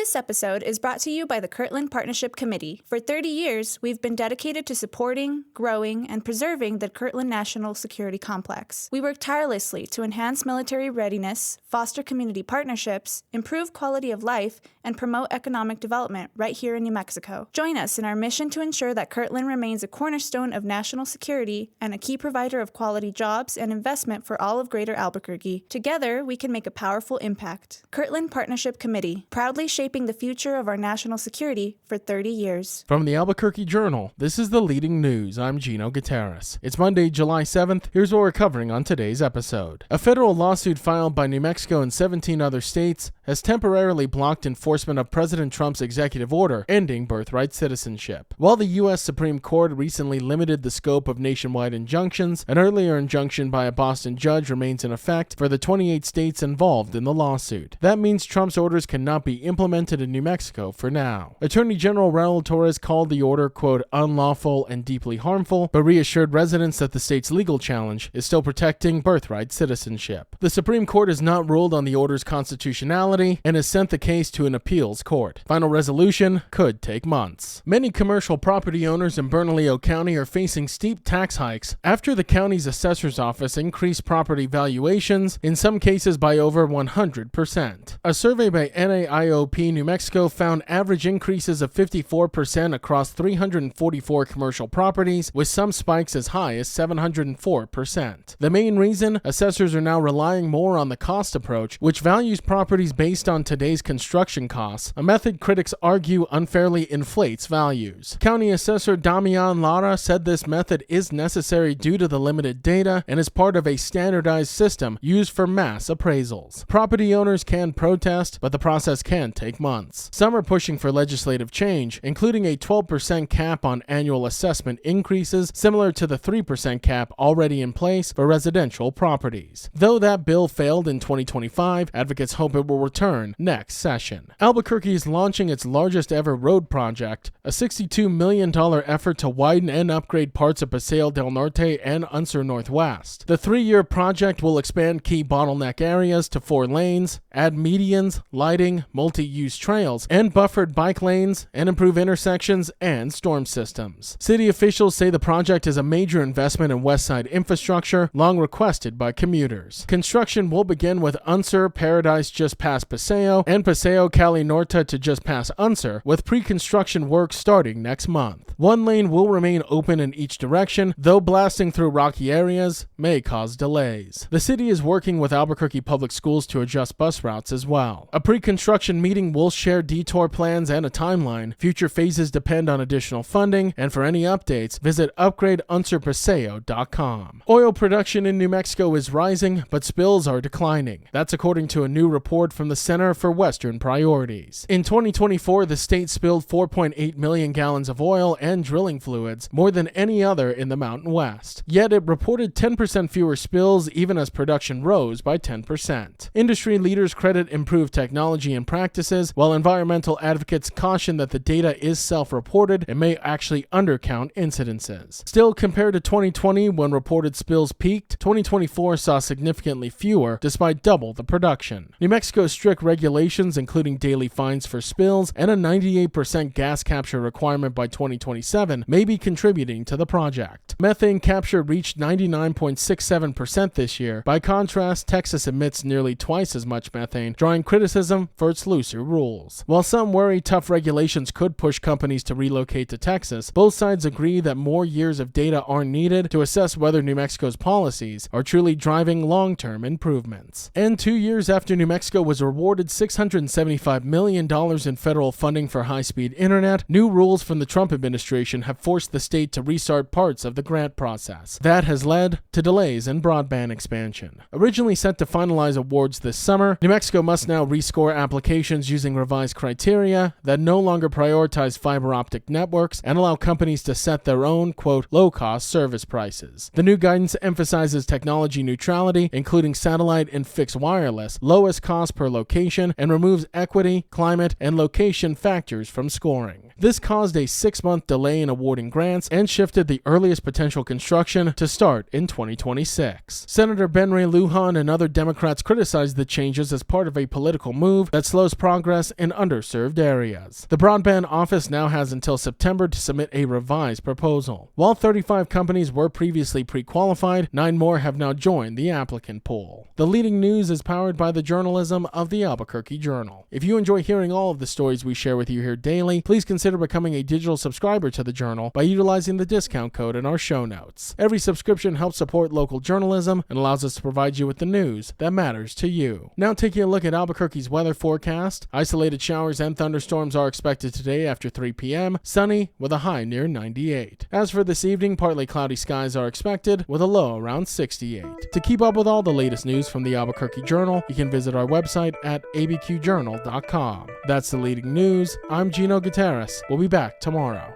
This episode is brought to you by the Kirtland Partnership Committee. For 30 years, we've been dedicated to supporting, growing, and preserving the Kirtland National Security Complex. We work tirelessly to enhance military readiness, foster community partnerships, improve quality of life, and promote economic development right here in New Mexico. Join us in our mission to ensure that Kirtland remains a cornerstone of national security and a key provider of quality jobs and investment for all of Greater Albuquerque. Together, we can make a powerful impact. Kirtland Partnership Committee, proudly shaping the future of our national security for 30 years. From the Albuquerque Journal, this is the leading news. I'm Gino Gutierrez. It's Monday, July 7th. Here's what we're covering on today's episode. A federal lawsuit filed by New Mexico and 17 other states has temporarily blocked enforcement of President Trump's executive order ending birthright citizenship. While the U.S. Supreme Court recently limited the scope of nationwide injunctions, an earlier injunction by a Boston judge remains in effect for the 28 states involved in the lawsuit. That means Trump's orders cannot be implemented in New Mexico for now. Attorney General Raul Torres called the order, quote, unlawful and deeply harmful, but reassured residents that the state's legal challenge is still protecting birthright citizenship. The Supreme Court has not ruled on the order's constitutionality and has sent the case to an appeals court. Final resolution could take months. Many commercial property owners in Bernalillo County are facing steep tax hikes after the county's assessor's office increased property valuations, in some cases by over 100%. A survey by NAIOP New Mexico found average increases of 54% across 344 commercial properties, with some spikes as high as 704%. The main reason? Assessors are now relying more on the cost approach, which values properties based on today's construction costs, a method critics argue unfairly inflates values. County Assessor Damian Lara said this method is necessary due to the limited data and is part of a standardized system used for mass appraisals. Property owners can protest, but the process can take months. Some are pushing for legislative change, including a 12% cap on annual assessment increases, similar to the 3% cap already in place for residential properties. Though that bill failed in 2025, advocates hope it will return next session. Albuquerque is launching its largest ever road project, a $62 million effort to widen and upgrade parts of Paseo del Norte and Unser Northwest. The 3-year project will expand key bottleneck areas to 4 lanes, add medians, lighting, multi-use trails, and buffered bike lanes, and improve intersections and storm systems. City officials say the project is a major investment in West Side infrastructure, long requested by commuters. Construction will begin with Unser Paradise just past Paseo, and Paseo Cali Norte to just past Unser, with pre-construction work starting next month. 1 lane will remain open in each direction, though blasting through rocky areas may cause delays. The city is working with Albuquerque Public Schools to adjust bus routes as well. A pre-construction meeting will share detour plans and a timeline. Future phases depend on additional funding, and for any updates, visit upgradeunserpaseo.com. Oil production in New Mexico is rising, but spills are declining. That's according to a new report from the Center for Western Priorities. In 2024, the state spilled 4.8 million gallons of oil and drilling fluids, more than any other in the Mountain West. Yet it reported 10% fewer spills even as production rose by 10%. Industry leaders credit improved technology and practices, while environmental advocates caution that the data is self-reported and may actually undercount incidences. Still, compared to 2020 when reported spills peaked, 2024 saw significantly fewer despite double the production. New Mexico's strict regulations, including daily fines for spills and a 98% gas capture requirement by 2027, may be contributing to the project. Methane capture reached 99.67% this year. By contrast, Texas emits nearly twice as much methane, drawing criticism for its looser rules. While some worry tough regulations could push companies to relocate to Texas, both sides agree that more years of data are needed to assess whether New Mexico's policies are truly driving long-term improvements. And 2 years after New Mexico was awarded $675 million in federal funding for high-speed internet, new rules from the Trump administration have forced the state to restart parts of the grant process. That has led to delays in broadband expansion. Originally set to finalize awards this summer, New Mexico must now rescore applications using revised criteria that no longer prioritize fiber optic networks and allow companies to set their own, quote, low-cost service prices. The new guidance emphasizes technology neutrality, including satellite and fixed wireless, lowest cost per location, and removes equity, climate, and location factors from scoring. This caused a 6-month delay in awarding grants and shifted the earliest potential construction to start in 2026. Senator Ben Ray Lujan and other Democrats criticized the changes as part of a political move that slows progress progress in underserved areas. The broadband office now has until September to submit a revised proposal. While 35 companies were previously pre-qualified, 9 more have now joined the applicant pool. The leading news is powered by the journalism of the Albuquerque Journal. If you enjoy hearing all of the stories we share with you here daily, please consider becoming a digital subscriber to the Journal by utilizing the discount code in our show notes. Every subscription helps support local journalism and allows us to provide you with the news that matters to you. Now taking a look at Albuquerque's weather forecast. Isolated showers and thunderstorms are expected today after 3 p.m., sunny with a high near 98. As for this evening, partly cloudy skies are expected with a low around 68. To keep up with all the latest news from the Albuquerque Journal, you can visit our website at abqjournal.com. That's the leading news. I'm Gino Gutierrez. We'll be back tomorrow.